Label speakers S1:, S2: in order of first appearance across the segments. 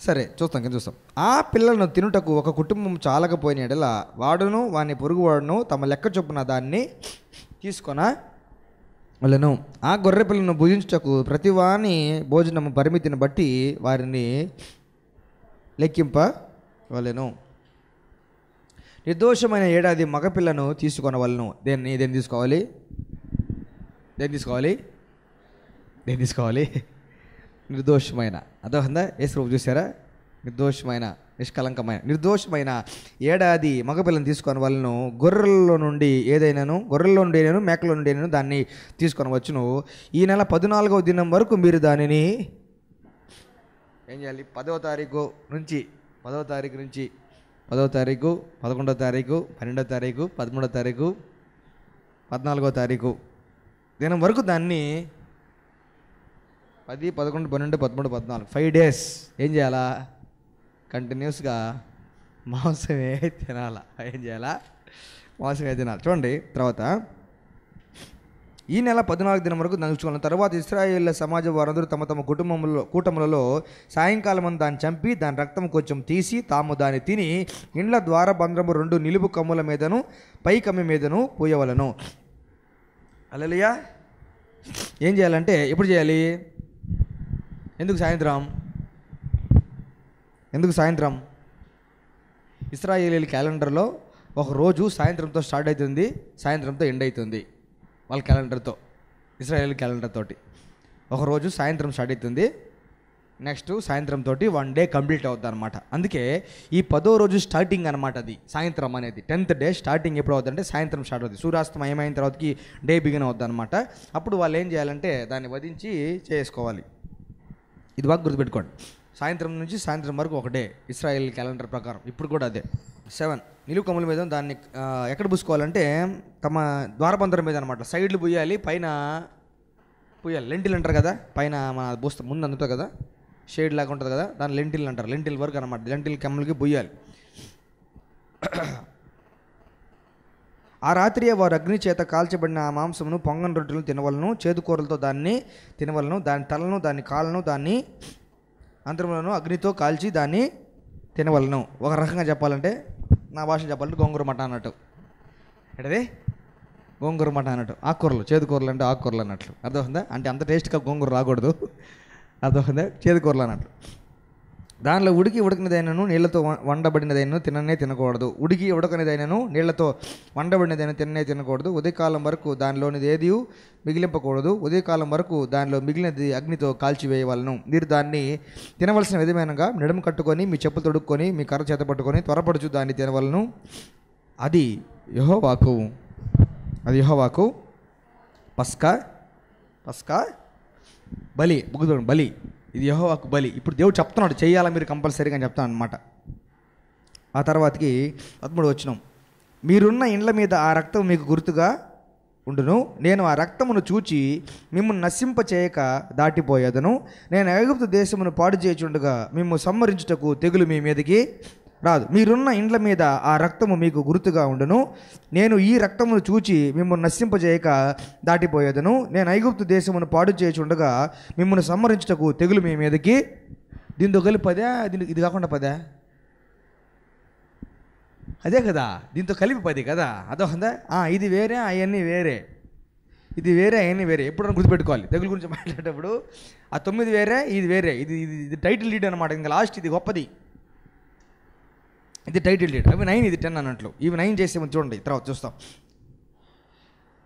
S1: సరే చూస్తాం కింద చూస్తాం. ఆ పిల్లలను తినుటకు ఒక కుటుంబం చాలకపోయిన యెడల వాడును వాని పొరుగువాడును తమ లెక్క చొప్పున దాన్ని తీసుకొన వలెను. ఆ గొర్రె పిల్లను భుజించుటకు ప్రతివాని భోజనము పరిమితిని బట్టి వారిని లెక్కింపవలెను. నిర్దోషమైన ఏడాది మగపిల్లను తీసుకొనవలను. దేన్ని తీసుకోవాలి? నిర్దోషమైన. అదొందా? యేసు ప్రభు చూసారా? నిర్దోషమైన, నిష్కలంకమైన, నిర్దోషమైన ఏడాది మగపిల్లని తీసుకొని వాళ్ళను గొర్రెల్లో నుండి మేకల నుండి దాన్ని తీసుకొని వచ్చును. ఈ నెల 14వ దినం వరకు మీరు దానిని ఏం చేయాలి? 10వ తారీఖు నుంచి 11వ తారీఖు 12వ తారీఖు 13వ తారీఖు 14వ తారీఖు దినం వరకు దాన్ని 10, 11, 12, 13, 14 5 days ఏం చేయాలా? కంటిన్యూస్గా మాంసమే తినాలా. ఏం చేయాలా? మాంసమే తినాలి. చూడండి తర్వాత, ఈ నెల 14 దినం వరకు నంచుకోవాలి. తర్వాత ఇశ్రాయేళ్ల సమాజం వారందరూ తమ తమ కూటములలో సాయంకాలం దాన్ని చంపి దాని రక్తం కొంచెం తీసి తాము దాన్ని తిని ఇండ్ల ద్వారబంధ్రము 2 నిలువు కమ్ముల మీదను పై కమ్మి మీదను పోయవలను. హల్లెలూయా. ఏం చేయాలంటే ఎప్పుడు చేయాలి? ఎందుకు సాయంత్రం? ఇశ్రాయేలీల క్యాలెండర్లో ఒక రోజు సాయంత్రంతో స్టార్ట్ అవుతుంది, సాయంత్రంతో ఎండ్ అవుతుంది. వాళ్ళ క్యాలెండర్తో, ఇశ్రాయేల్ క్యాలెండర్ తోటి ఒకరోజు సాయంత్రం స్టార్ట్ అవుతుంది, నెక్స్ట్ సాయంత్రం తోటి 1 day కంప్లీట్ అవుతుంది అనమాట. అందుకే ఈ 10వ రోజు స్టార్టింగ్ అనమాట. అది సాయంత్రం అనేది 10th day స్టార్టింగ్ ఎప్పుడు అవుతుందంటే సాయంత్రం స్టార్ట్ అవుతుంది. సూర్యాస్తమయం అయిన తర్వాతకి డే బిగిన్ అవుతుంది అనమాట. అప్పుడు వాళ్ళు ఏం చేయాలంటే దాన్ని వధించి చేసుకోవాలి. ఇది బాగా గుర్తుపెట్టుకోండి. సాయంత్రం నుంచి సాయంత్రం వరకు ఒక డే ఇశ్రాయేల్ క్యాలెండర్ ప్రకారం. ఇప్పుడు కూడా అదే. 7 నిలువు కమ్ముల మీద దాన్ని ఎక్కడ పూసుకోవాలంటే తమ ద్వారబంధం మీద అనమాట. సైడ్లు పూయాలి, పైన పూయాలి. లెంటిల్ అంటారు కదా, పైన మన పూస్తా ముందు అందుతుంది కదా, షేడ్ లాగా ఉంటుంది కదా, దాన్ని లెంటిల్ అంటారు. లెంటిల్ వరకు అనమాట. లెంటిల్ కమ్ములకి పూయాలి. ఆ రాత్రి వారు అగ్ని చేత కాల్చబడిన ఆ మాంసమును పొంగని రొట్టెలు తినవలను, చేదుకూరలతో దాన్ని తినవలను. దాని తలను, దాని కాళ్ళను, దాన్ని అంతరములను అగ్నితో కాల్చి దాన్ని తినవలను. ఒక రకంగా చెప్పాలంటే, నా భాష చెప్పాలంటే గోంగూర మట అన్నట్టు. ఏంటది? గోంగూర మట అన్నట్టు. ఆకుకూరలు, చేదుకూరలు అంటే ఆకుకూరలు అన్నట్లు. అర్థమవుతుందా? అంటే అంత టేస్ట్గా గోంగూర రాకూడదు. అర్థమవుతుందా? చేదుకూరలు అన్నట్లు. దానిలో ఉడికినదైనను నీళ్లతో వండబడినదైనను తినకూడదు. ఉడకనిదైనను నీళ్లతో వండబడినదైనా తినకూడదు. ఉదయకాలం వరకు దానిలోనిది ఏది మిగిలింపకూడదు. ఉదయకాలం వరకు దానిలో మిగిలినది అగ్నితో కాల్చివేయవలను. మీరు దాన్ని తినవలసిన విధమైనగా నడుము కట్టుకొని మీ చెప్పులు తొడుక్కొని మీ కర్ర చేత పట్టుకొని త్వరపడుచు దాన్ని తినవలను. అది యెహోవాకు పస్కా బలి. బలి. ఇది యెహోవాకు బలి. ఇప్పుడు దేవుడు చెప్తున్నాడు చేయాలా మీరు కంపల్సరీగా అని చెప్తాను అనమాట. ఆ తర్వాతకి 13 వచనం, మీరున్న ఇండ్ల మీద ఆ రక్తం మీకు గుర్తుగా ఉండును. నేను ఆ రక్తమును చూచి మిమ్మల్ని నశింపచేయక దాటిపోయేదను. నేను ఐగుప్తు దేశమును పాడు చేయుచుండగా మిమ్ము సంహరించుటకు తెగులు మీ మీదకి రాదు. మీరున్న ఇండ్ల మీద ఆ రక్తము మీకు గుర్తుగా ఉండును. నేను ఈ రక్తమును చూచి మిమ్మల్ని నశింపజేయక దాటిపోయేదను. నేను ఐగుప్తు దేశమును పాడు చేయుచుండగా మిమ్మల్ని సంహరించుటకు తెగులు మీ మీదకి. దీంతో కలిపి 10, ఇది కాకుండా 10, అదే కదా, దీంతో కలిపి 10 కదా. అదొందా? ఇది వేరే, అవన్నీ వేరే. ఇది వేరే, అవన్నీ వేరే. ఎప్పుడైనా గుర్తుపెట్టుకోవాలి. తెగులు గురించి మాట్లాడేటప్పుడు ఆ 9 వేరే, ఇది వేరే. ఇది టైటిల్ లీడ్ అనమాట. ఇంకా లాస్ట్ ఇది గొప్పది. ఇది టైటిల్ డేట్. అవి 9, ఇది 10 అన్నట్లు. ఇవి 9 చేసే చూడండి, తర్వాత చూస్తాం.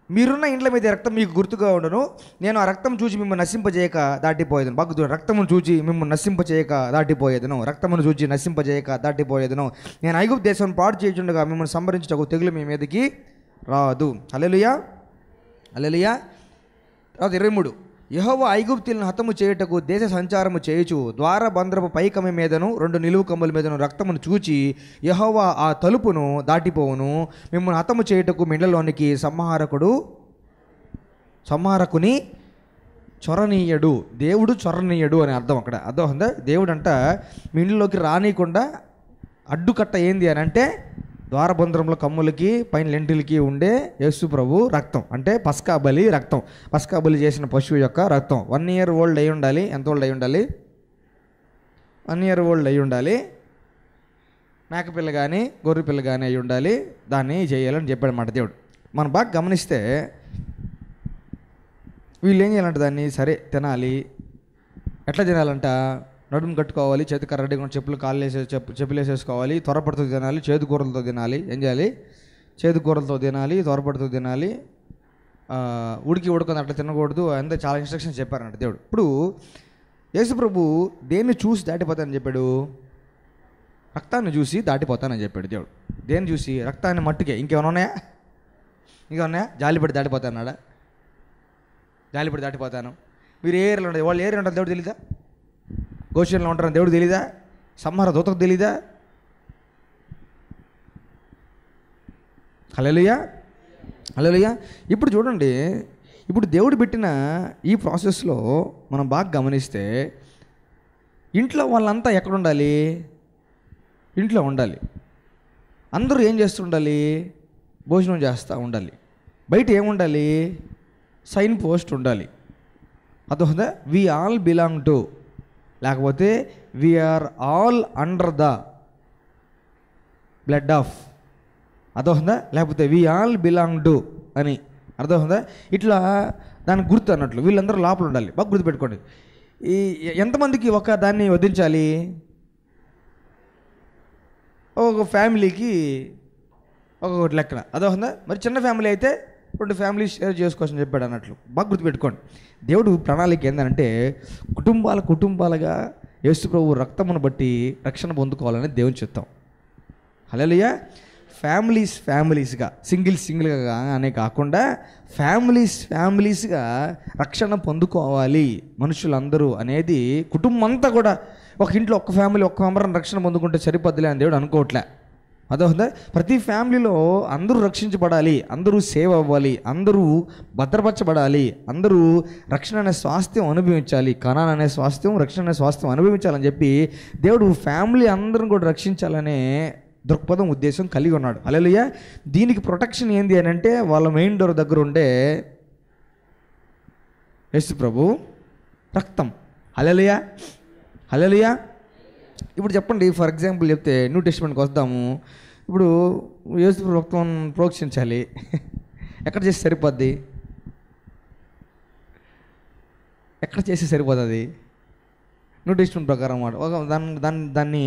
S1: మీరున్న ఇండ్ల మీద రక్తం మీకు గుర్తుగా ఉండను. నేను ఆ రక్తం చూసి మిమ్మల్ని నశింపజేయక దాటిపోయేదను. బాగా చూడండి, రక్తమును చూచి మిమ్మల్ని నశింపజేయక దాటిపోయేదను. రక్తమును చూచి నశింపజేయక దాటిపోయేదను. నేను ఐగుప్తు దేశం పాడు చేయుచుండగా మిమ్మల్ని సంహరించుటకు తెగులు మీ మీదకి రాదు. హల్లెలూయా. తర్వాత 23, యెహోవా ఐగుప్తీయులను హతము చేయుటకు దేశ సంచారము చేయుచు ద్వారబంధ్రపు పైకమ్మి మీదను 2 నిలువు కమ్ముల మీదను రక్తమును చూచి యెహోవా ఆ తలుపును దాటిపోవును. మిమ్మల్ని హతము చేయుటకు మిండ్లలోనికి సంహారకుని చొరనీయడు. దేవుడు చొరనీయడు అని అర్థం అక్కడ. అర్థం ఉందా? దేవుడు అంట మీ ఇంట్లోకి రానియకుండా అడ్డుకట్ట ఏంది అని అంటే ద్వారబంధ్రంలో కమ్ములకి పైన లెంటిల్కి ఉండే యేసు ప్రభు రక్తం, అంటే పస్కా బలి రక్తం. పస్కా బలి చేసిన పశువు యొక్క రక్తం. 1 year ఓల్డ్ అయి ఉండాలి. ఎంత ఓల్డ్ అయి ఉండాలి? 1 year old అయి ఉండాలి, మేకపిల్ల కానీ గొర్రె పిల్ల కానీ అయి ఉండాలి, దాన్ని చేయాలని చెప్పాడన్నమాట దేవుడు. మనం బాగా గమనిస్తే వీళ్ళు ఏం చేయాలంట, దాన్ని సరే తినాలి. ఎట్లా తినాలంట, నడుము కట్టుకోవాలి, చేతి కర్రడిగా చెప్పులు కాళ్ళు చెప్పులు వేసేసుకోవాలి, త్వరపడుతూ తినాలి, చేదు కూరలతో తినాలి. ఏం చేయాలి, చేదు కూరలతో తినాలి, త్వరపడుతూ తినాలి, ఉడకని అట్లా తినకూడదు. అంతా చాలా ఇన్స్ట్రక్షన్స్ చెప్పారంట దేవుడు. ఇప్పుడు యేసుప్రభు దేన్ని చూసి దాటిపోతానని చెప్పాడు, రక్తాన్ని చూసి దాటిపోతానని చెప్పాడు దేవుడు. దేన్ని చూసి, రక్తాన్ని మట్టుకే. ఇంకేమైనా ఉన్నాయా? జాలిపడి దాటిపోతాన్నాడా? జాలిపడి దాటిపోతాను. మీరు ఏ ఏరియాలో ఉంటారు, వాళ్ళు ఏ ఏరియాలో ఉంటారు దేవుడు తెలీదా? గోషన్లో ఉంటారని దేవుడు తెలీదా? సంహార దూతకు తెలీదా? హల్లెలూయా, హల్లెలూయా. ఇప్పుడు చూడండి, ఇప్పుడు దేవుడు పెట్టిన ఈ ప్రాసెస్లో మనం బాగా గమనిస్తే ఇంట్లో వాళ్ళంతా ఎక్కడ ఉండాలి? ఇంట్లో ఉండాలి. అందరూ ఏం చేస్తుండాలి? భోజనం చేస్తూ ఉండాలి. బయట ఏముండాలి? సైన్ పోస్ట్ ఉండాలి. అదొకదా, వి ఆల్ బిలాంగ్ టు, లేకపోతే we're all under the blood of, అదొకదా, లేకపోతే వి ఆల్ బిలాంగ్ టు అని అర్థమవుతుందా? ఇట్లా దానికి గుర్తు అన్నట్లు వీళ్ళందరూ లోపల ఉండాలి. బాగా గుర్తుపెట్టుకోండి. ఈ ఎంతమందికి ఒక దాన్ని వధించాలి? ఒక ఫ్యామిలీకి ఒక్కొక్కటి లెక్కన, అదొకదా. మరి చిన్న ఫ్యామిలీ అయితే 2 ఫ్యామిలీస్ షేర్ చేసుకోవచ్చని చెప్పాడు అన్నట్లు. బాగా గుర్తుపెట్టుకోండి. దేవుడు ప్రణాళిక ఏంటంటే కుటుంబాలుగా యేసుప్రభు రక్తమును బట్టి రక్షణ పొందుకోవాలని దేవుని చిత్తం. హల్లెలూయా. ఫ్యామిలీస్గా సింగిల్గా అనే కాకుండా ఫ్యామిలీస్గా రక్షణ పొందుకోవాలి మనుషులందరూ అనేది. కుటుంబం అంతా కూడా ఒక ఇంట్లో ఒక్క ఫ్యామిలీ ఒక్క మెంబర్ని రక్షణ పొందుకుంటే సరిపోద్దులే అని దేవుడు అనుకోవట్లే. అదొకదా. ప్రతి ఫ్యామిలీలో అందరూ రక్షించబడాలి, అందరూ సేవ్ అవ్వాలి, అందరూ భద్రపరచబడాలి, అందరూ రక్షణ అనే స్వాస్థ్యం అనుభవించాలి, కనాన్ అనే స్వాస్థ్యం, రక్షణ అనే స్వాస్థ్యం అనుభవించాలని చెప్పి దేవుడు ఫ్యామిలీ అందరం కూడా రక్షించాలనే దృక్పథం, ఉద్దేశం కలిగి ఉన్నాడు. హల్లెలూయా. దీనికి ప్రొటెక్షన్ ఏంది అని అంటే వాళ్ళ మెయిన్ డోర్ దగ్గర ఉండే యేసు ప్రభు రక్తం. హల్లెలూయా, హల్లెలూయా. ఇప్పుడు చెప్పండి, ఫర్ ఎగ్జాంపుల్ చెప్తే న్యూ టెస్టిమెంట్కి వద్దాము. ఇప్పుడు యేసు రక్తం ప్రోక్షించాలి, ఎక్కడ చేసి సరిపోద్ది? ఎక్కడ చేసి సరిపోతుంది? న్యూ టెస్టిమెంట్ ప్రకారం దాన్ని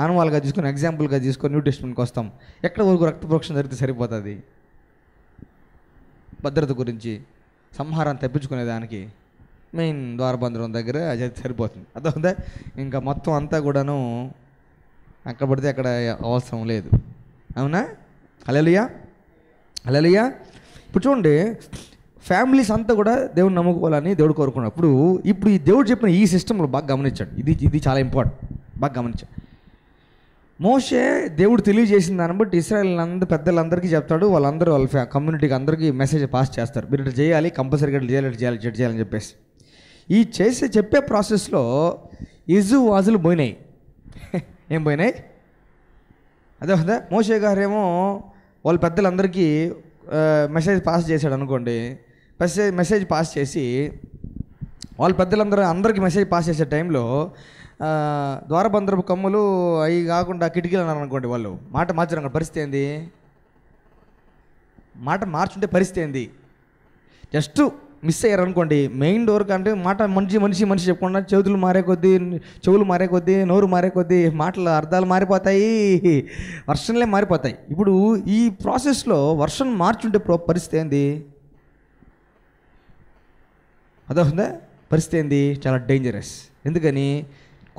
S1: ఆనవాలుగా తీసుకొని, ఎగ్జాంపుల్గా తీసుకొని న్యూ టెస్టిమెంట్కి వస్తాం. ఎక్కడ వరకు రక్త ప్రోక్షణ జరిగితే సరిపోతుంది? భద్రత గురించి, సంహారాన్ని తప్పించుకునేదానికి మెయిన్ ద్వారబంధం దగ్గర అది సరిపోతుంది. అర్థమైందా? ఇంకా మొత్తం అంతా కూడాను అక్కడ పడితే అక్కడ అవసరం లేదు. అవునా? హల్లెలూయా, హల్లెలూయా. ఇప్పుడు చూడండి, ఫ్యామిలీస్ అంతా కూడా దేవుని నమ్ముకోవాలని దేవుడు కోరుకున్నప్పుడు ఇప్పుడు ఈ దేవుడు చెప్పిన ఈ సిస్టంలో బాగా గమనించాడు. ఇది చాలా ఇంపార్టెంట్. బాగా గమనించాడు. మోషే దేవుడు తెలియజేసిన దాన్ని బట్టి ఇశ్రాయేల్ పెద్దలందరికీ చెప్తాడు. వాళ్ళందరూ వాళ్ళ కమ్యూనిటీకి అందరికీ మెసేజ్ పాస్ చేస్తారు. మీరు ఇట్లా చేయాలి, కంపల్సరీగా చేయాలని చెప్పేసి. ఈ చెప్పే ప్రాసెస్లో వాజులు పోయినాయి. ఏం పోయినాయి? అదే కదా. మోషే గారేమో వాళ్ళ పెద్దలందరికీ మెసేజ్ పాస్ చేశాడు అనుకోండి. మెసేజ్ పాస్ చేసి వాళ్ళ అందరికీ మెసేజ్ పాస్ చేసే టైంలో ద్వారబంధపు కమ్ములు అవి కాకుండా కిటికీలు అన్నారు అనుకోండి. వాళ్ళు మాట మార్చారు. పరిస్థితి ఏంది? మాట మార్చుంటే పరిస్థితి ఏంది? జస్ట్ మిస్ అయ్యారు అనుకోండి. మెయిన్ డోర్ కంటే మాట మనిషి చెప్పకుండా చెవులు మారే కొద్దీ నోరు మారే కొద్దీ మాటల అర్థాలు మారిపోతాయి, వర్షన్లే మారిపోతాయి. ఇప్పుడు ఈ ప్రాసెస్లో వర్షన్ మార్చుంటే పరిస్థితి ఏంది? అదొకదా. పరిస్థితి ఏంది? చాలా డేంజరస్. ఎందుకని?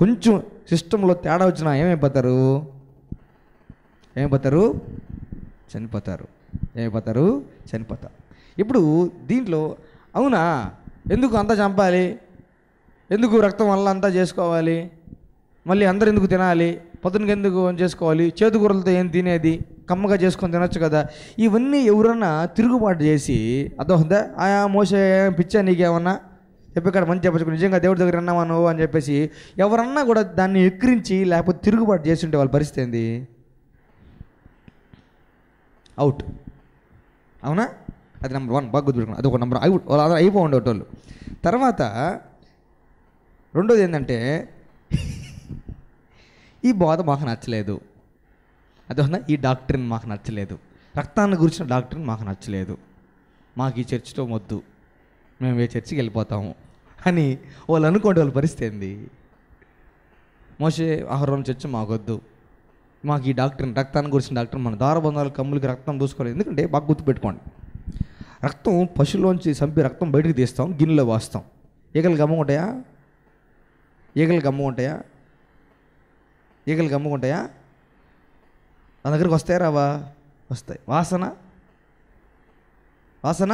S1: కొంచెం సిస్టంలో తేడా వచ్చినా ఏమైపోతారు? చనిపోతారు. ఇప్పుడు దీంట్లో అవునా, ఎందుకు అంతా చంపాలి? ఎందుకు రక్తం వల్ల అంతా చేసుకోవాలి? మళ్ళీ అందరు ఎందుకు తినాలి? పొద్దునకి ఎందుకు చేసుకోవాలి? చేతుకూరలతో ఏం తినేది? కమ్మగా చేసుకొని తినొచ్చు కదా. ఇవన్నీ ఎవరన్నా తిరుగుబాటు చేసి అదొకదా. ఆయా మోసే పిచ్చా నీకేమన్నా చెప్పి మంచి చెప్పచ్చు, నిజంగా దేవుడి దగ్గర అన్నావా నువ్వు అని చెప్పేసి ఎవరన్నా కూడా దాన్ని ఎక్కిరించి లేకపోతే తిరుగుబాటు చేసి ఉంటే వాళ్ళ పరిస్థితి ఏంది? అవుట్. అవునా? అది నెంబర్ 1. బాగా గుర్తుపెట్టుకున్నాను. అది ఒక నెంబర్ అయిపోండి ఒకటోళ్ళు. తర్వాత రెండోది ఏంటంటే ఈ బోధ మాకు నచ్చలేదు, అదొకనా ఈ డాక్టరీన్ మాకు నచ్చలేదు, రక్తాన్ని గురించిన డాక్టరీన్ మాకు నచ్చలేదు, మాకు ఈ చర్చిలో వద్దు, మేము ఏ చర్చికి వెళ్ళిపోతాము అని వాళ్ళు అనుకోండి. వాళ్ళ పరిస్థితి ఏంది? మోషే అహరోను చర్చి మాకొద్దు, మాకు ఈ డాక్టరీన్ రక్తాన్ని గురించిన డాక్టర్ మన దారబంధాలు కమ్ములకి రక్తం దూసుకోలేదు. ఎందుకంటే బాగా గుర్తుపెట్టుకోండి, రక్తం పశువులోంచి చంపి రక్తం బయటకు తీస్తాం, గిన్నెలో వాస్తాం. ఈగలు గమ్ముకుంటాయా? ఈగలు గమ్ముకుంటాయా? ఈగలు గమ్ముకుంటాయా? నా దగ్గరికి వస్తాయా రావా? వస్తాయి. వాసన వాసన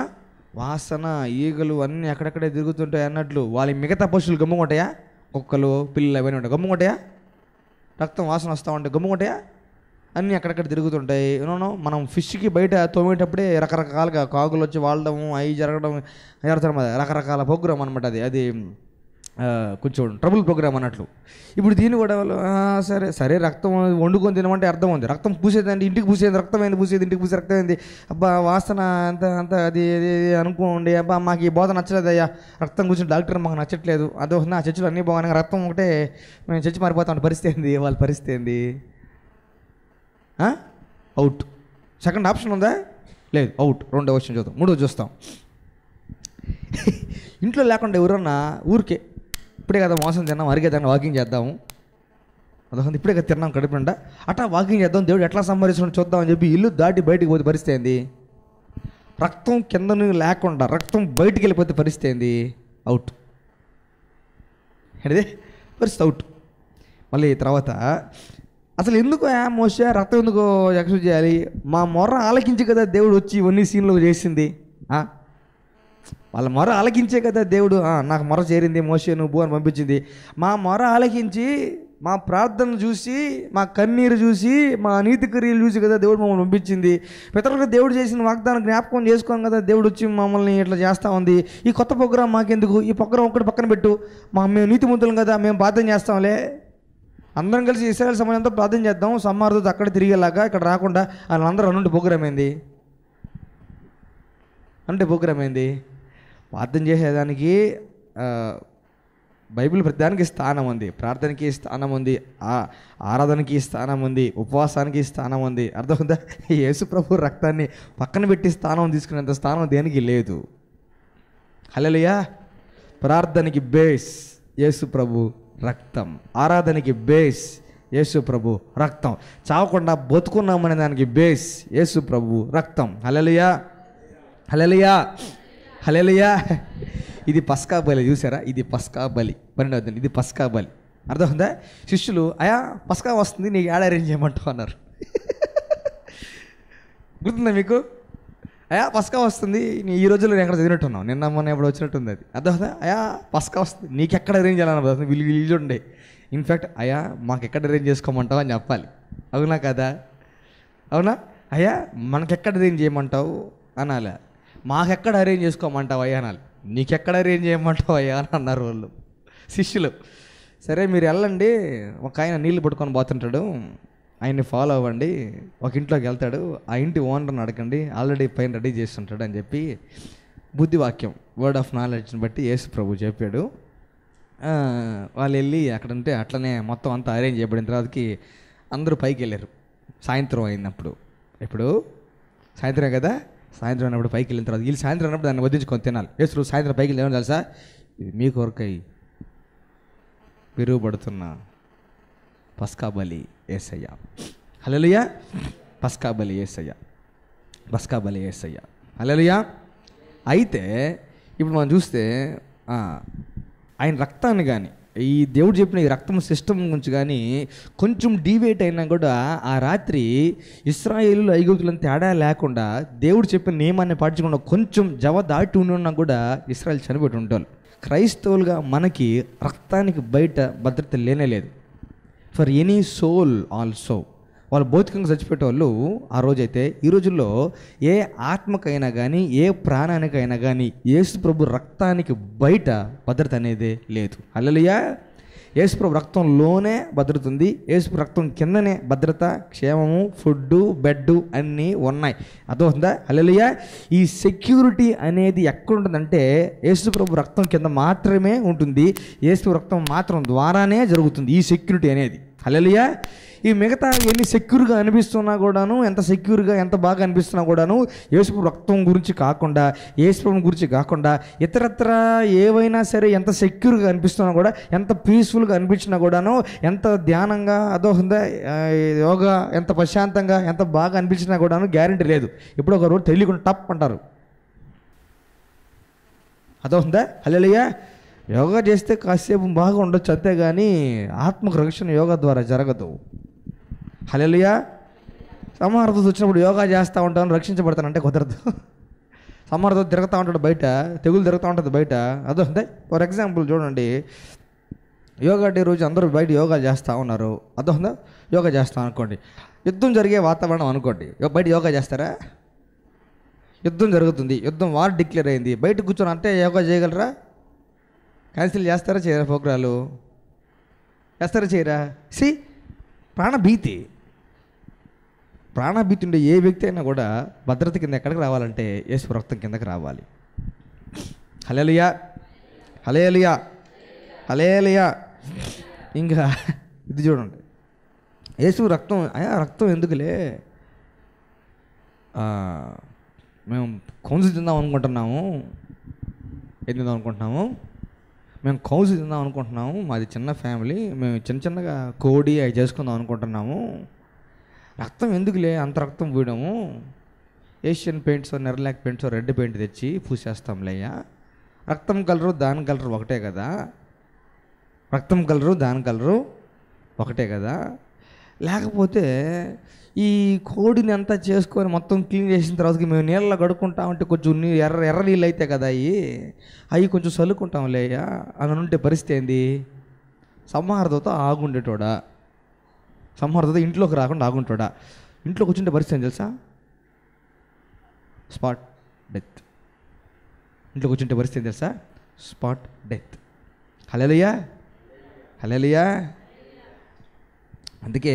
S1: వాసన ఈగలు అన్నీ అక్కడక్కడే తిరుగుతుంటాయి అన్నట్లు వాళ్ళ మిగతా పశువులు గమ్ముకుంటాయా? కుక్కలు పిల్లలు అవన్నీ ఉంటాయి, గమ్ముకుంటాయా? రక్తం వాసన వస్తూ ఉంటాయి, గమ్ముకుంటాయా? అన్నీ అక్కడక్కడ తిరుగుతుంటాయి. యూనో మనం ఫిష్కి బయట తోమేటప్పుడే రకరకాలుగా కాకులు వచ్చి వాడడం అవి జరగడం జరుగుతాం. రకరకాల ప్రోగ్రామ్ అనమాట. అది కొంచెం ట్రబుల్ ప్రోగ్రామ్ అన్నట్లు. ఇప్పుడు దీన్ని కూడా వాళ్ళు సరే సరే రక్తం వండుకొని తినమంటే అర్థం ఉంది. రక్తం పూసేదండి, ఇంటికి పూసేది రక్తం అయింది, పూసేది ఇంటికి పూసే రక్తం అయింది, అబ్బా వాసన అంత అంత అది అనుకోండి, అబ్బా మాకు ఈ బోధ నచ్చలేదు అయ్యా, రక్తం కూర్చుని డాక్టర్ మాకు నచ్చట్లేదు, అదో నా చర్చిలో అన్నీ బాగానే రక్తం ఒకటే మేము చర్చి మారిపోతాం. పరిస్థితి ఏంది? వాళ్ళ పరిస్థితి ఏంది? అవుట్. సెకండ్ ఆప్షన్ ఉందా? లేదు, అవుట్. రెండో క్వశ్చన్ చూద్దాం, మూడో చూస్తాం. ఇంట్లో లేకుండా ఎవరన్నా ఊరికే ఇప్పుడే కదా మోసం తిన్నాం, అరిగేదాన్ని వాకింగ్ చేద్దాము, అదొక ఇప్పుడే కదా తిన్నాం కడుపు నిండా, అట్లా వాకింగ్ చేద్దాం, దేవుడు ఎట్లా సంహరిస్తున్నాడు చూద్దామని చెప్పి ఇల్లు దాటి బయటికి పోతే పరిస్థితి ఏంది? రక్తం కింద లేకుండా రక్తం బయటికి వెళ్ళిపోతే పరిస్థితి ఏంది? అవుట్. ఏంటిది? పరిస్థితి అవుట్. మళ్ళీ తర్వాత అసలు ఎందుకు మోసే రక్తం ఎందుకు ఎక్స్ప్రెస్ చేయాలి? మా మొర్ర ఆలకించి కదా దేవుడు వచ్చి ఇవన్నీ సీన్లు చేసింది. వాళ్ళ మొర ఆలకించే కదా దేవుడు నాకు మొర చేరింది మోషే నువ్వు అని పంపించింది. మా మొర ఆలకించి మా ప్రార్థన చూసి మా కన్నీరు చూసి మా నీతి క్రియలు చూసి కదా దేవుడు మమ్మల్ని పంపించింది. పితరులకు దేవుడు చేసిన వాగ్దానం జ్ఞాపకం చేసుకోం కదా దేవుడు వచ్చి మమ్మల్ని ఇట్లా చేస్తూ ఉంది. ఈ కొత్త ప్రోగ్రాం మాకెందుకు? ఈ ప్రోగ్రాం ఒక్కటి పక్కన పెట్టు, మేము నీతిమంతులం కదా, మేము ప్రార్థన చేస్తాంలే, అందరం కలిసి ఇశ్రాయేలు సమాజంతో ప్రార్థన చేద్దాం, సమ్మార్తో అక్కడ తిరిగేలాగా ఇక్కడ రాకుండా వాళ్ళందరూ అన్నుండి ప్రోగ్రాం ఏంది అంటే ప్రోగ్రాం ఏంది? ప్రార్థన చేసేదానికి బైబిల్ ప్రతిదానికి స్థానం ఉంది, ప్రార్థనకి స్థానం ఉంది, ఆరాధనకి స్థానం ఉంది, ఉపవాసానికి స్థానం ఉంది. అర్థమవుతుందా? యేసు ప్రభు రక్తాన్ని పక్కన పెట్టి స్థానం తీసుకునేంత స్థానం దేనికి లేదు. హల్లెలూయా. ప్రార్థనకి బేస్ యేసు ప్రభు రక్తం, ఆరాధనకి బేస్ యేసు ప్రభు రక్తం, చావకుండా బతుకున్నామనే దానికి బేస్ యేసు ప్రభు రక్తం. హల్లెలూయా, హల్లెలూయా, హల్లెలూయా. ఇది పస్కా బలి. చూసారా? ఇది పస్కా బలి. 12వ ఇది పస్కా బలి. అర్థమవుతుందా? శిష్యులు అయా పస్కా వస్తుంది, నీకు యాడ్ అరేంజ్ చేయమంటావు అన్నారు. గుర్తుందా మీకు? అయా పస్కా వస్తుంది, నీ ఈ రోజుల్లో నేను ఎక్కడ చదివినట్టున్నావు, నిన్న మొన్న ఎప్పుడు వచ్చినట్టుంది అది. అర్థమవుతుందా? అయా పస్కా వస్తుంది, నీకు ఎక్కడ అరేంజ్ చేయాలని వీళ్ళు ఉండే. ఇన్ఫ్యాక్ట్ అయా మాకు ఎక్కడ అరేంజ్ చేసుకోమంటావు అని చెప్పాలి. అవునా కదా? అవునా? అయ్యా మనకెక్కడ అరేంజ్ చేయమంటావు అనాలి. మాకెక్కడ అరేంజ్ చేసుకోమంటావు అయ్యా అనాలి. నీకెక్కడ అరేంజ్ చేయమంటావు అయ్యా అని అన్నారు వాళ్ళు శిష్యులు. సరే మీరు వెళ్ళండి, ఒక ఆయన నీళ్ళు పట్టుకొని పోతుంటాడు, ఆయన్ని ఫాలో అవ్వండి, ఒక ఇంట్లోకి వెళ్తాడు, ఆ ఇంటి ఓనర్ని అడగండి, ఆల్రెడీ పైన రెడీ చేస్తుంటాడు అని చెప్పి బుద్ధివాక్యం వర్డ్ ఆఫ్ నాలెడ్జ్ని బట్టి యేసు ప్రభు చెప్పాడు. వాళ్ళు వెళ్ళి అక్కడ ఉంటే అట్లనే మొత్తం అంతా అరేంజ్ చేయబడిన తర్వాతకి అందరూ పైకి వెళ్ళారు. సాయంత్రం అయినప్పుడు, ఇప్పుడు సాయంత్రమే కదా, సాయంత్రం అయినప్పుడు పైకి వెళ్ళిన తర్వాత వీళ్ళు సాయంత్రం అయినప్పుడు దాన్ని వదిలించుకొని తినాలి. యేసు సాయంత్రం పైకి వెళ్ళి తెలుసా, ఇది మీ కొరకై విరుగుబడుతున్న పస్కా బలి యేసయ్య. హల్లెలూయా. పస్కా బలి యేసయ్య, పస్కా బలి యేసయ్య. హల్లెలూయా. అయితే ఇప్పుడు మనం చూస్తే ఆయన రక్తాన్ని కానీ ఈ దేవుడు చెప్పిన ఈ రక్తం సిస్టమ్ గురించి కానీ కొంచెం డీవేట్ అయినా కూడా ఆ రాత్రి ఇశ్రాయేలు ఐగుప్తులను తేడా లేకుండా దేవుడు చెప్పిన నియమాన్ని పాటించకుండా కొంచెం జవ దాటి ఉన్నా కూడా ఇశ్రాయేలు చనిపోయి ఉంటారు. క్రైస్తవులుగా మనకి రక్తానికి బయట భద్రత లేనేలేదు. For any soul also. వాళ్ళు భౌతికంగా చచ్చిపోయే వాళ్ళు ఆ రోజైతే, ఈ రోజుల్లో ఏ ఆత్మకైనా కానీ ఏ ప్రాణానికైనా కానీ యేసు ప్రభు రక్తానికి బయట భద్రత అనేది లేదు. హల్లెలూయా. యేసు ప్రభు రక్తంలోనే భద్రత ఉంది, యేసు ప్రభు రక్తం కిందనే భద్రత, క్షేమము, ఫుడ్డు, బెడ్డు అన్నీ ఉన్నాయి. అర్థమవుతుందా? హల్లెలూయా. ఈ సెక్యూరిటీ అనేది ఎక్కడ ఉంటుందంటే యేసు ప్రభు రక్తం కింద మాత్రమే ఉంటుంది, యేసు ప్రభు రక్తం మాత్రం ద్వారానే జరుగుతుంది ఈ సెక్యూరిటీ అనేది. హల్లెలూయా. ఈ మిగతా ఎన్ని సెక్యూర్గా అనిపిస్తున్నా కూడాను, ఎంత సెక్యూర్గా ఎంత బాగా అనిపిస్తున్నా కూడాను, యేసు రక్తం గురించి కాకుండా, యేసు గురించి కాకుండా ఇతరత్ర ఏవైనా సరే ఎంత సెక్యూర్గా అనిపిస్తున్నా కూడా, ఎంత పీస్ఫుల్గా అనిపించినా కూడాను, ఎంత ధ్యానంగా అదోహందా యోగా ఎంత ప్రశాంతంగా ఎంత బాగా అనిపించినా కూడాను గ్యారెంటీ లేదు. ఇప్పుడు ఒక రోజు తెలియకుండా టప్ అంటారు. అదోహందా. హల్లెలూయా. యోగా చేస్తే కాసేపు బాగా ఉండొచ్చు, అంతేగాని ఆత్మకు రక్షణ యోగా ద్వారా జరగదు. హల్లెలూయా. సమార్థత వచ్చినప్పుడు యోగా చేస్తూ ఉంటాను, రక్షించబడతానంటే కుదరదు. సమార్థత తిరుగుతూ ఉంటాడు బయట, తెగులు తిరుగుతూ ఉంటుంది బయట. అదోహందా. ఫర్ ఎగ్జాంపుల్ చూడండి, యోగా డే రోజు అందరూ బయట యోగా చేస్తూ ఉన్నారు. అదోహందా. యోగా చేస్తాం అనుకోండి, యుద్ధం జరిగే వాతావరణం అనుకోండి, బయట యోగా చేస్తారా? యుద్ధం జరుగుతుంది, యుద్ధం వార్ డిక్లేర్ అయింది, బయట కూర్చొని అంటే యోగా చేయగలరా? క్యాన్సిల్ చేస్తారా చేయరా? ప్రోగ్రాలు చేస్తారా చేయరా? ప్రాణభీతి ఉండే ఏ వ్యక్తి అయినా కూడా భద్రత కింద ఎక్కడికి రావాలంటే యేసు రక్తం కిందకి రావాలి. హల్లెలూయా. హల్లెలూయా. హల్లెలూయా. ఇంకా ఇది చూడండి, యేసు రక్తం. రక్తం ఎందుకులే, మేము కౌన్సు తిందాం అనుకుంటున్నాము. ఏం తిందాం అనుకుంటున్నాము? మేము కౌసు తిందాం అనుకుంటున్నాము. మాది చిన్న ఫ్యామిలీ, మేము చిన్నగా కోడి అవి చేసుకుందాం అనుకుంటున్నాము. రక్తం ఎందుకులే అంత రక్తం పూయడము? Asian paints, Nerolac paints, red paint తెచ్చి పూసేస్తాంలేయ్యా. రక్తం కలరు దాని కలరు ఒకటే కదా. రక్తం కలరు దాని కలరు ఒకటే కదా. లేకపోతే ఈ కోడిని అంతా చేసుకొని మొత్తం క్లీన్ చేసిన తర్వాతకి మేము నీళ్ళలో కడుక్కుంటామంటే కొంచెం ఎర్ర నీళ్ళు అయితే కదా అవి కొంచెం చల్లుకుంటాంలేయ్యా అని ఉంటే పరిస్థితి ఏంది? సంహారదతో ఆగుండేటోడా? సంహారదతో ఇంట్లోకి రాకుండా ఆగుంటాడా? ఇంట్లోకి వచ్చింటే పరిస్థితి ఏం తెలుసా? Spot death. ఇంట్లోకి వచ్చింటే పరిస్థితి ఏం తెలుసా? Spot death. హల్లెలూయా. హల్లెలూయా. అందుకే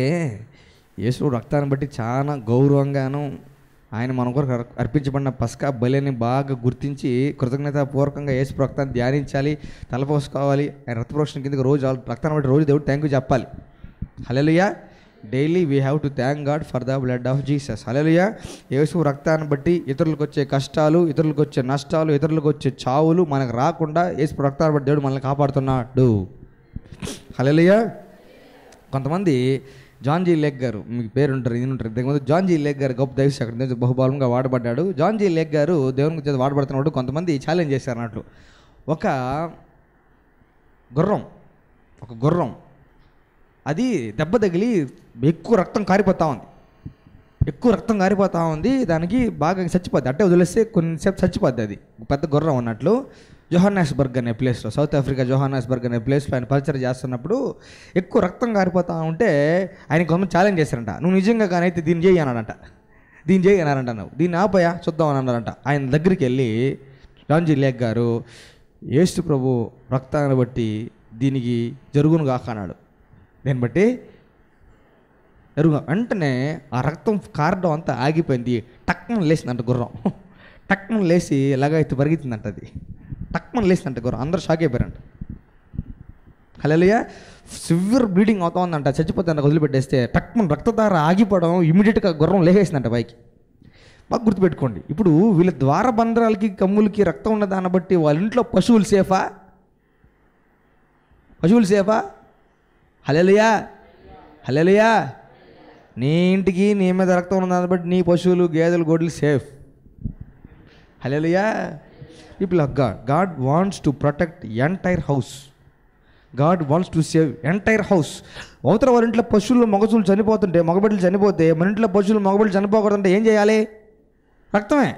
S1: యేసు రక్తాన్ని బట్టి చాలా గౌరవంగాను, ఆయన మన కొరకు అర్పించబడిన పస్కా బలిని బాగా గుర్తించి కృతజ్ఞతాపూర్వకంగా యేసు రక్తాన్ని ధ్యానించాలి, తలపోసుకోవాలి. ఆయన రక్తప్రోక్షణ కిందకి రోజు రక్తాన్ని బట్టి రోజు దేవుడు థ్యాంక్ యూ చెప్పాలి. Hallelujah. Daily we have to thank God for the blood of Jesus. Hallelujah. Yesu రక్తాన్ని బట్టి ఇతరులకు వచ్చే కష్టాలు, ఇతరులకు వచ్చే నష్టాలు, ఇతరులకు వచ్చే చావులు మనకు రాకుండా యేసు రక్తాన్ని బట్టి దేవుడు మనల్ని కాపాడుతున్నాడు. హల్లెలూయా. కొంతమంది జాన్ జీ లేక్ గారు, మీకు పేరు ఉంటారు, ఇది ఉంటారు, ఇంతకుముందు జాన్ జీ లేక్ గారు గొప్ప దైవసేవకుడు, బహుబలంగా వాడబడ్డాడు. జాన్ జీ లేక్ గారు దేవుని చేత వాడబడుతున్నప్పుడు కొంతమంది ఛాలెంజ్ చేశారు అన్నట్లు. ఒక గుర్రం అది దెబ్బ తగిలి ఎక్కువ రక్తం కారిపోతూ ఉంది. దానికి బాగా చచ్చిపోద్ది, అట్టే వదిలేస్తే కొన్నిసేపు చచ్చిపోద్ది. అది పెద్ద గుర్రం ఉన్నట్లు. జోహాన్నెస్బర్గ్ అనే ప్లేస్లో, సౌత్ ఆఫ్రికా జోహాన్నెస్బర్గ్ అనే ప్లేస్లో ఆయన పరిచయం చేస్తున్నప్పుడు ఎక్కువ రక్తం కారిపోతూ ఉంటే ఆయన కొంతమంది ఛాలెంజ్ చేశారంట. నువ్వు నిజంగా కానైతే దీన్ని చేయి అన్నాడంట. నువ్వు దీన్ని ఆపోయా చూద్దాం అని అన్నారంట. ఆయన దగ్గరికి వెళ్ళి జాన్ జీ లేక్ గారు, యేసు ప్రభు రక్తాన్ని బట్టి దీనికి జరుగును కాక అన్నాడు. దీన్ని బట్టి వెంటనే ఆ రక్తం కారడం అంతా ఆగిపోయింది. టక్మని లేచిందంట గుర్రం. టక్మని లేచి ఎలాగైతే పరిగెత్తిందంట. అది టక్మని లేచిందంట గుర్రం. అందరూ షాక్ అయిపోయారంట. హల్లెలూయా. సివియర్ బ్లీడింగ్ అవుతా ఉందంట, చచ్చిపోతుందంట. వదిలిపెట్టేస్తే టక్మని రక్తధార ఆగిపోవడం, ఇమీడియట్గా గుర్రం లేచేసిందంట పైకి. బాగా గుర్తుపెట్టుకోండి. ఇప్పుడు వీళ్ళ ద్వారబంధరాలకి కమ్ములకి రక్తం ఉన్న దాన్ని బట్టి వాళ్ళ ఇంట్లో పశువులు సేఫా? హల్లెలూయా. హల్లెలూయా. నీ ఇంటికి నీ మీద రక్తం ఉన్న దాన్ని బట్టి నీ పశువులు, గేదెలు, గొడ్లు safe. Hallelujah. People of God wants to protect entire house. God wants to save entire house. అవతల వారి ఇంట్లో పశువులు, మగసులు చనిపోతుంటే, మగబిడ్డలు చనిపోతే, మన ఇంట్లో పశువులు, మగబిడ్డలు చనిపోకూడదంటే ఏం చేయాలి? రక్తమే.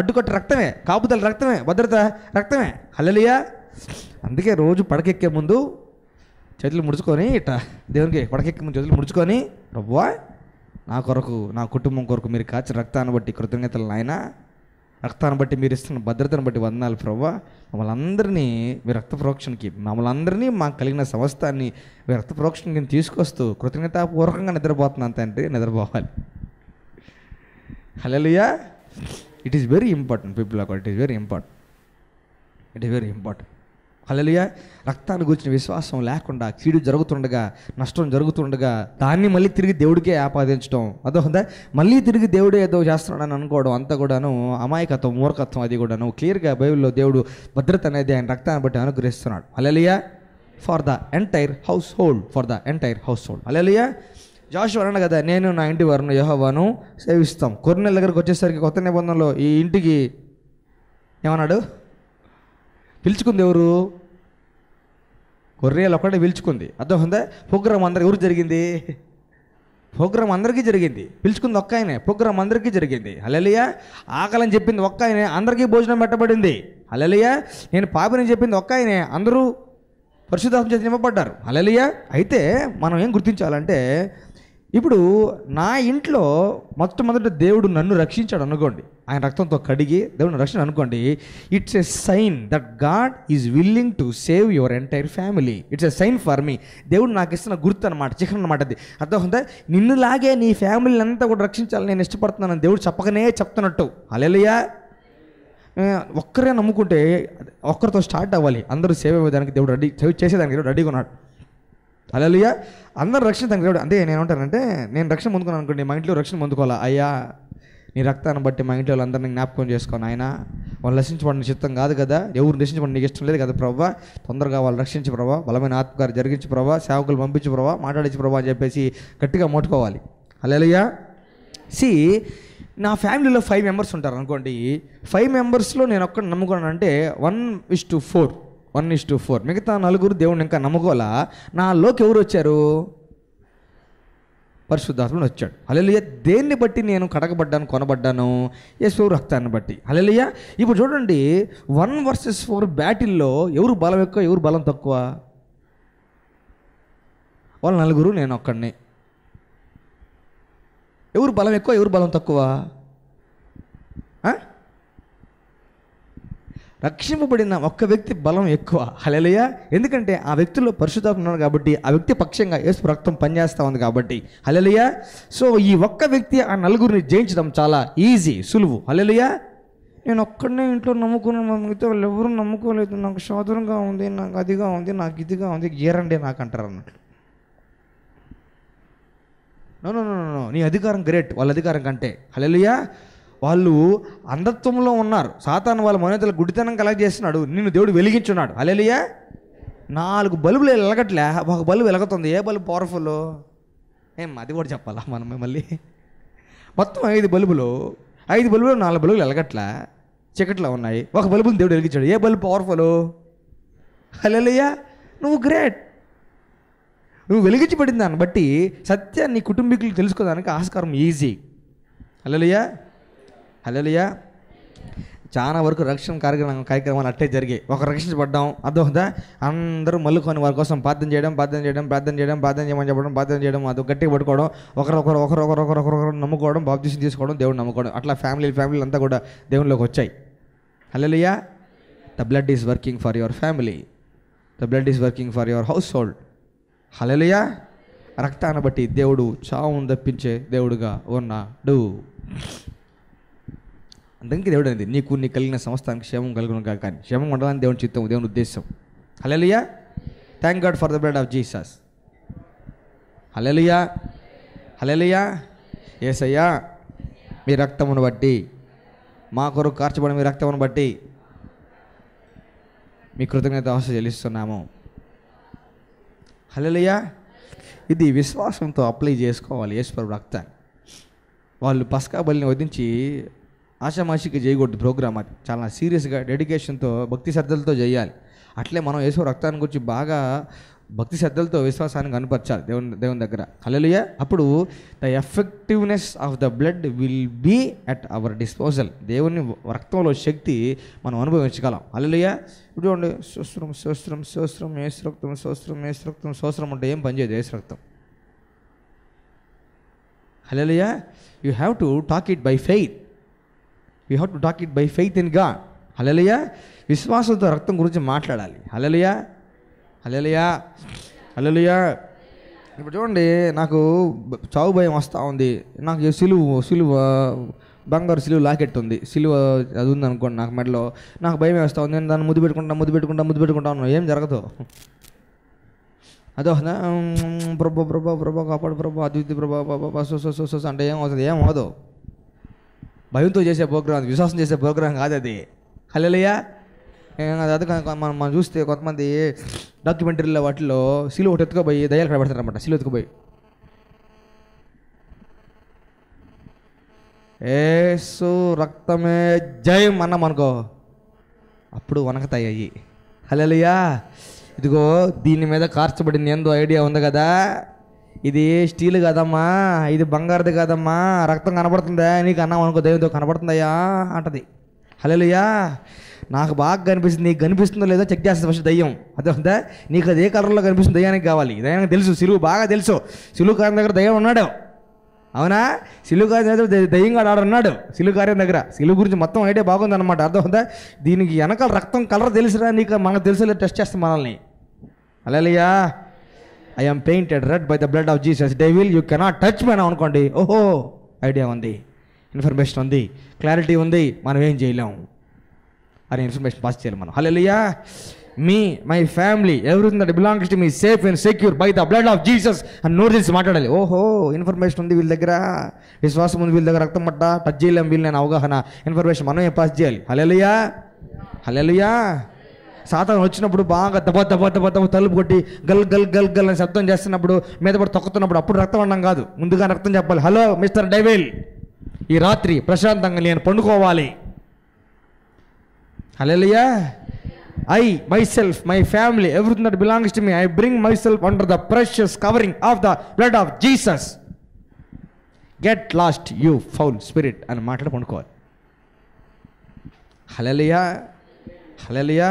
S1: అడ్డుకట్ట రక్తమే, కాపుదల రక్తమే, భద్రత రక్తమే. హల్లెలూయా. అందుకే రోజు పడకెక్కే ముందు చేతులు ముడుచుకొని, ఇట్లా దేవునికి పడకెక్కే ముందు చేతులు ముడుచుకొని, ప్రభువా నా కొరకు, నా కుటుంబం కొరకు మీరు కాచిన రక్తాన్ని బట్టి కృతజ్ఞతలు నాయనా, రక్తాన్ని బట్టి మీరు ఇస్తున్న భద్రతను బట్టి వందనాలు ప్రభువా, మమ్మల్ని అందరినీ మీ రక్త ప్రోక్షణకి, మమ్మల్ని అందరినీ మాకు కలిగిన సమస్తాన్ని మీ రక్త ప్రోక్షణకి తీసుకొస్తూ కృతజ్ఞతాపూర్వకంగా నిద్రపోతున్నాను తండ్రి. నిద్రపోవాలి. Hallelujah. It is very important people of God. It is very important. Hallelujah. రక్తాన్ని గురించిన విశ్వాసం లేకుండా కీడు జరుగుతుండగా, నష్టం జరుగుతుండగా దాన్ని మళ్ళీ తిరిగి దేవుడికే ఆపాదించడం, అదొకదా మళ్ళీ తిరిగి దేవుడే ఏదో చేస్తున్నాడని అనుకోవడం, అంతా కూడాను అమాయకత్వం, మూర్ఖత్వం. అది కూడాను క్లియర్గా బైబిల్లో దేవుడు భద్రత అనేది ఆయన రక్తాన్ని బట్టి అనుగ్రహిస్తున్నాడు. Hallelujah. For the entire household, for the entire household. Hallelujah. Joshua అన్నాడు కదా, నేను నా ఇంటి వారిని యెహోవాను సేవిస్తాం. కొర్నేలు దగ్గరకు వచ్చేసరికి కొత్త నిబంధనలో ఈ ఇంటికి ఏమన్నాడు? పిలుచుకుంది ఎవరు? కొర్నేలు ఒక్కడే పిలుచుకుంది. అర్థమైందా? ప్రోగ్రాం అందరికి ఎవరు జరిగింది? ప్రోగ్రాం అందరికీ జరిగింది. పిలుచుకుంది ఒక్క ఆయనే, ప్రోగ్రాం అందరికీ జరిగింది. హల్లెలూయా. ఆకలని చెప్పింది ఒక్క ఆయనే, అందరికీ భోజనం పెట్టబడింది. హల్లెలూయా. నేను పాపిని చెప్పింది ఒక్క ఆయనే, అందరూ పరిశుద్ధాత్మ చేత నింపబడ్డారు. హల్లెలూయా. అయితే మనం ఏం గుర్తించాలంటే, ఇప్పుడు నా ఇంట్లో మొట్టమొదట దేవుడు నన్ను రక్షించాడు అనుకోండి, ఆయన రక్తంతో కడిగి దేవుడు రక్షణ అనుకోండి, it's a sign that God is willing to save your entire family. It's a sign for me. దేవుడు నాకు ఇస్తున్న గుర్తు అనమాట, చిహ్నం అనమాట. అది అర్థమవుతుందా? నిన్నులాగే నీ ఫ్యామిలీని అంతా కూడా రక్షించాలని నేను ఇష్టపడుతున్నాను దేవుడు చెప్పకనే చెప్తున్నట్టు. హల్లెలూయా. ఒక్కరే నమ్ముకుంటే ఒక్కరితో స్టార్ట్ అవ్వాలి. అందరూ సేవ్ అయ్యేదానికి దేవుడు సేవ్ చేసేదానికి దేవుడు రెడీగా ఉన్నాడు. హల్లెలూయా. అందరూ రక్షణ దానికి దేవుడు. అంటే నేనేమంటానంటే, నేను రక్షణ పొందుకున్నాను అనుకోండి, మా ఇంట్లో రక్షణ పొందుకోవాలా? అయ్యా, నీ రక్తాన్ని బట్టి మా ఇంట్లో వాళ్ళందరినీ జ్ఞాపకం చేసుకోను ఆయన. వాళ్ళు రక్షించబడిన చిత్తం కాదు కదా, ఎవరు రక్షించబడి నీకు ఇష్టం లేదు కదా ప్రభా, తొందరగా వాళ్ళు రక్షించి ప్రభా, బలమైన ఆత్మకార్యం జరిగించి ప్రభా, సేవకులు పంపించి ప్రభా, మాట్లాడించి ప్రభా అని చెప్పేసి గట్టిగా మోటుకోవాలి. హల్లెలూయా. సి, నా ఫ్యామిలీలో 5 మెంబర్స్ ఉంటారు అనుకోండి. 5 మెంబర్స్లో నేను ఒక్కడిని నమ్ముకున్నానంటే 1:4, 1:4. మిగతా 4 దేవుడిని ఇంకా నమ్ముకోవాలా. నాలోకి ఎవరు వచ్చారు? పరిశుద్ధాత్ముడు వచ్చాడు. హల్లెలూయా. దేన్ని బట్టి నేను కడగబడ్డాను, కొనబడ్డాను? యేసు రక్తాన్ని బట్టి. హల్లెలూయా. ఇప్పుడు చూడండి, 1 vs 4 బ్యాటిల్లో ఎవరు బలం ఎక్కువ, ఎవరు బలం తక్కువ? వాళ్ళు 4, నేను ఒక్కడిని. ఎవరు బలం ఎక్కువ, ఎవరు బలం తక్కువ? రక్షింపబడిన ఒక్క వ్యక్తి బలం ఎక్కువ. హల్లెలూయా. ఎందుకంటే ఆ వ్యక్తిలో పరిశుద్ధాత్మ ఉన్నాడు కాబట్టి, ఆ వ్యక్తి పక్షంగా యేసు రక్తం పనిచేస్తూ ఉంది కాబట్టి. హల్లెలూయా. సో ఈ ఒక్క వ్యక్తి ఆ 4 జయించడం చాలా ఈజీ, సులువు. హల్లెలూయా. నేను ఒక్కడనే ఇంట్లో నమ్ముకున్నాను, మిగతా వాళ్ళు ఎవరు నమ్ముకోలేదు, నాకు శోధనగా ఉంది, నాకు అదిగా ఉంది, నాకు ఇదిగా ఉంది, ఏరండి నాకు అంటారు అన్నట్లు. నో నో నో నో, నీ అధికారం గ్రేట్ వాళ్ళ అధికారం కంటే. హల్లెలూయా. వాళ్ళు అంధత్వంలో ఉన్నారు. సాతాను వాళ్ళ మనోతల గుడితనం కలెక్ట్ చేస్తున్నాడు, నిన్ను దేవుడు వెలిగించున్నాడు. హల్లెలూయా. 4 బల్బులు వెలగట్లే, ఒక బల్బు వెలగతుంది. ఏ బల్బు పవర్ఫుల్? అది కూడా చెప్పాలా మనం మళ్ళీ? మొత్తం 5 బల్బులు, 5 బల్బులు 4 బల్బులు వెలగట్లే, చీకట్లో ఉన్నాయి. ఒక బల్బుని దేవుడు వెలిగించాడు. ఏ బల్బు పవర్ఫుల్? హల్లెలూయా. నువ్వు గ్రేట్. నువ్వు వెలిగించబడిన దాన్ని బట్టి సత్యాన్ని కుటుంబీకులు తెలుసుకోవడానికి ఆస్కారం ఈజీ. హల్లెలూయా. హల్లెలూయా. చాలా వరకు రక్షణ కార్యక్రమాలు అట్టే జరిగాయి. ఒక రక్షించబడ్డాం, అర్థమవుతుందా? అందరూ మళ్ళుకొని వారి కోసం ప్రార్థన చేయమని చెప్పడం, ప్రార్థన చేయడం, అది గట్టిగా పట్టుకోవడం, ఒకరొకరు నమ్ముకోవడం, బాప్తిసం తీసుకోవడం, దేవుడు నమ్ముకోవడం, అట్లా ఫ్యామిలీ అంతా కూడా దేవునిలోకి వచ్చాయి. Hallelujah. The blood is working for your family, the blood is working for your household. Hallelujah. రక్తాన్ని బట్టి దేవుడు చావును తప్పించే దేవుడుగా ఉన్నాడు. అందుకే దేవుడు అనేది, నీకు కలిగిన సంస్థానికి క్షేమం కలుగును కాక. కానీ క్షేమం ఉండాలని దేవుని చిత్తం, దేవుని ఉద్దేశం. Hallelujah. Thank God for the blood of Jesus. Hallelujah. Hallelujah. యేసయ్యా, మీ రక్తమును బట్టి, మా కొరకు కార్చబడిన మీ రక్తమును బట్టి మీ కృతజ్ఞత ఆశ చెల్లిస్తున్నాము. హల్లెలూయా. ఇది విశ్వాసంతో అప్లై చేసుకోవాలి యేసుప్రభు రక్తాన్ని. వాళ్ళు పస్కా బలిని వధించి ఆషామాషికి చేయకూడదు ప్రోగ్రామ్. అది చాలా సీరియస్గా డెడికేషన్తో భక్తి శ్రద్ధలతో చేయాలి. అట్లే మనం యేసు రక్తాన్ని గురించి బాగా భక్తి శ్రద్ధలతో విశ్వాసాన్ని కనపరచాలి దేవుని దగ్గర. హల్లెలూయా. అప్పుడు the effectiveness of the blood will be at our disposal. దేవుని రక్తంలో శక్తి మనం అనుభవించగలం. హల్లెలూయా. ఇప్పుడు సోస్త్రం యేసు రక్తం అంటే ఏం పనిచేయదు యేసు రక్తం. Hallelujah. You have to talk it by faith. You have to talk it by faith in God. Hallelujah. విశ్వాసంతో రక్తం గురించి మాట్లాడాలి. హల్లెలూయా. హల్లెలూయా. హల్లెలూయా. ఇప్పుడు చూడండి, నాకు చావు భయం వస్తూ ఉంది, నాకు సిలువ బంగారు సిలువ లాకెట్ ఉంది, సిలువ అది ఉంది అనుకోండి నాకు మెడలో, నాకు భయం వేస్తా ఉంది, నేను దాన్ని ముద్దు పెట్టుకుంటా ఉన్నాను, ఏం జరగదు. అదో ప్రభా కాపాడు ప్రభా అద్వితీయ ప్రభా సో అంటే ఏం అవదు. భయంతో చేసే ప్రోగ్రాం, విశ్వాసం చేసే ప్రోగ్రాం కాదు అది. హల్లెలూయా. అది మనం చూస్తే కొంతమంది డాక్యుమెంటరీలో వాటిలో సిలువ ఒకటి ఎత్తుకుపోయి దయ్యాలు కనబడతారనమాట. సిలువ ఎత్తుకుపోయి యేసు రక్తమే జయం అన్నాం అనుకో, అప్పుడు వనకతాయి అయ్యి. హల్లెలూయా. ఇదిగో దీని మీద కార్చబడింది ఏందో ఐడియా ఉంది కదా, ఇది స్టీల్ కాదమ్మా, ఇది బంగారుది కాదమ్మా, రక్తం కనబడుతుందా నీకు అన్నాం అనుకో, దయ్యంతో కనబడుతుందయ్యా అంటది. హల్లెలూయా. నాకు బాగా కనిపిస్తుంది, నీకు కనిపిస్తుందో లేదో చెక్ చేస్తుంది ఫస్ట్ దయ్యం. అదే ఉందా, నీకు అది ఏ కలర్లో కనిపిస్తుంది దయ్యానికి కావాలి. దయ్యానికి తెలుసు, సిలువు బాగా తెలుసు, సిలువు కార్యం దగ్గర దయ్యం ఉన్నాడు. అవునా, సిలువు కార్యం దగ్గర దయ్యంగా ఆడున్నాడు. సిలువు కార్యం దగ్గర సిలువు గురించి మొత్తం ఐడియా బాగుందన్నమాట. అర్థం ఉందా, దీనికి వెనకాల రక్తం కలర్ తెలుసురా నీకు, మనకు తెలుసు టెస్ట్ చేస్తాం మనల్ని. Hallelujah. I am painted red by the blood of Jesus, devil you cannot touch me అనుకోండి. ఓహో, ఐడియా ఉంది, ఇన్ఫర్మేషన్ ఉంది, క్లారిటీ ఉంది, మనం ఏం చేయలేం అని ఇన్ఫర్మేషన్ పాస్ చేయాలి మనం. Hallelujah. Me my family everything that belongs to me safe and secure by the blood of Jesus అని నోరు తెలిసి మాట్లాడాలి. ఓహో, ఇన్ఫర్మేషన్ ఉంది వీళ్ళ దగ్గర, విశ్వాసం ఉంది వీళ్ళ దగ్గర, రక్తం మట్ట టచ్ చేయలేం వీళ్ళని అవగాహన, ఇన్ఫర్మేషన్ మనమే పాస్ చేయాలి. హల్లెలూయా. హల్లెలూయా. సాతాను వచ్చినప్పుడు బాగా దబ తలుపు కొట్టి గల్ గల్ గల్ గల్ అని శబ్దం చేస్తున్నప్పుడు, మీద పడి తొక్కుతున్నప్పుడు అప్పుడు రక్తం అన్నం కాదు, ముందుగా రక్తం చెప్పాలి. హలో మిస్టర్ డెవిల్, ఈ రాత్రి ప్రశాంతంగా నేను పండుకోవాలి. హల్లెలూయా. I myself, my family, everything that belongs to me, I bring myself under the precious covering of the blood of Jesus. Get lost you foul spirit అని మాట్లాడి పండుకోవాలి. హల్లెలూయా. హల్లెలూయా.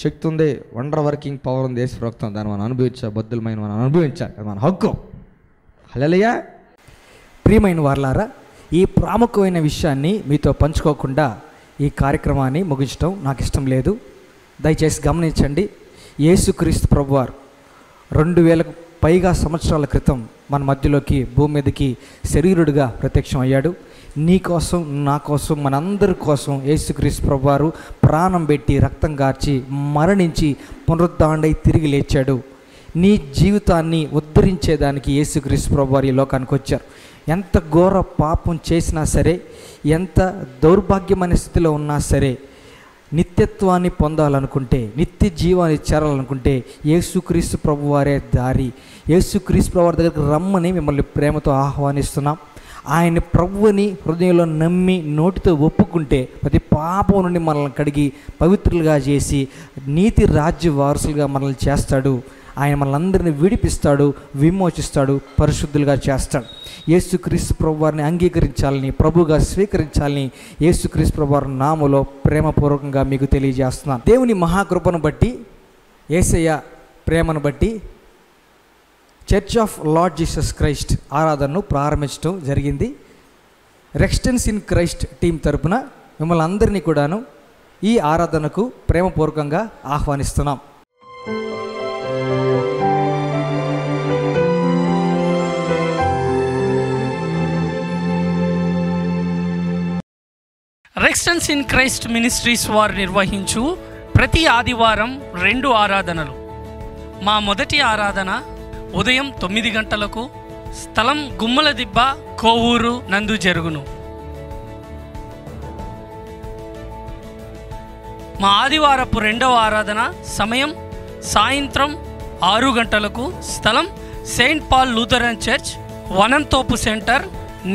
S1: శక్తి ఉంది, వండర్ వర్కింగ్ పవర్ ఉంది, యేసు రక్తం, దాన్ని మనం అనుభవించాలి, బద్దులమైన మనం అనుభవించాలి, అది మన హక్కు. హల్లెలూయా.
S2: ప్రియమైన వారలారా, ఈ ప్రాముఖ్యమైన విషయాన్ని మీతో పంచుకోకుండా ఈ కార్యక్రమాన్ని ముగించడం నాకు ఇష్టం లేదు. దయచేసి గమనించండి. యేసుక్రీస్తు ప్రభువారు 2000 పైగా సంవత్సరాల క్రితం మన మధ్యలోకి, భూమి మీదకి శరీరుడిగా ప్రత్యక్షం అయ్యాడు. నీ కోసం, నా కోసం, మనందరి కోసం యేసుక్రీస్తు ప్రభువారు ప్రాణం పెట్టి, రక్తం గార్చి, మరణించి, పునరుద్ధాండై తిరిగి లేచాడు. నీ జీవితాన్ని ఉద్ధరించేదానికి యేసుక్రీస్తు ప్రభువారు ఈ లోకానికి వచ్చారు. ఎంత ఘోర పాపం చేసినా సరే, ఎంత దౌర్భాగ్యమైన స్థితిలో ఉన్నా సరే, నిత్యత్వాన్ని పొందాలనుకుంటే, నిత్య జీవాన్ని చేరాలనుకుంటే యేసుక్రీస్తు ప్రభువారే దారి. యేసుక్రీస్తు ప్రభువారి దగ్గరికి రమ్మని మిమ్మల్ని ప్రేమతో ఆహ్వానిస్తున్నాం. ఆయన ప్రభువుని హృదయంలో నమ్మి నోటితో ఒప్పుకుంటే ప్రతి పాపం నుండి మనల్ని కడిగి పవిత్రులుగా చేసి నీతి రాజ్య వారసులుగా మనల్ని చేస్తాడు. ఆయన మనల్ని విడిపిస్తాడు, విమోచిస్తాడు, పరిశుద్ధులుగా చేస్తాడు. యేసుక్రీస్తు ప్రభువారిని అంగీకరించాలని, ప్రభుగా స్వీకరించాలని యేసుక్రీస్తు ప్రభువారి నామములో ప్రేమపూర్వకంగా మీకు తెలియజేస్తున్నాను. దేవుని మహాకృపను బట్టి, యేసయ్య ప్రేమను బట్టి church of Lord Jesus Christ ఆరాధనను ప్రారంభించడం జరిగింది. రెక్స్టెన్స్ ఇన్ క్రైస్ట్ టీం తరపున మిమ్మల్ని అందరినీ కూడాను ఈ ఆరాధనకు ప్రేమపూర్వకంగా ఆహ్వానిస్తున్నాం.
S3: రెక్స్టెన్స్ ఇన్ క్రైస్ట్ మినిస్ట్రీస్ వారు నిర్వహించు ప్రతి ఆదివారం 2 ఆరాధనలు. మా మొదటి ఆరాధన ఉదయం 9 గంటలకు, స్థలం గుమ్మలదిబ్బ, కోవూరు నందు జరుగును. మా ఆదివారపు 2వ ఆరాధన సమయం సాయంత్రం 6 గంటలకు, స్థలం Saint Paul Lutheran church, వనంతోపు centre,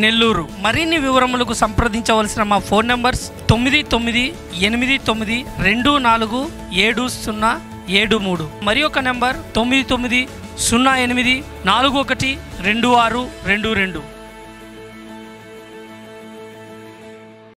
S3: Nellore. మరిన్ని వివరములకు సంప్రదించవలసిన మా ఫోన్ నంబర్స్ 9989247073, మరి ఒక నంబర్ 9908412622.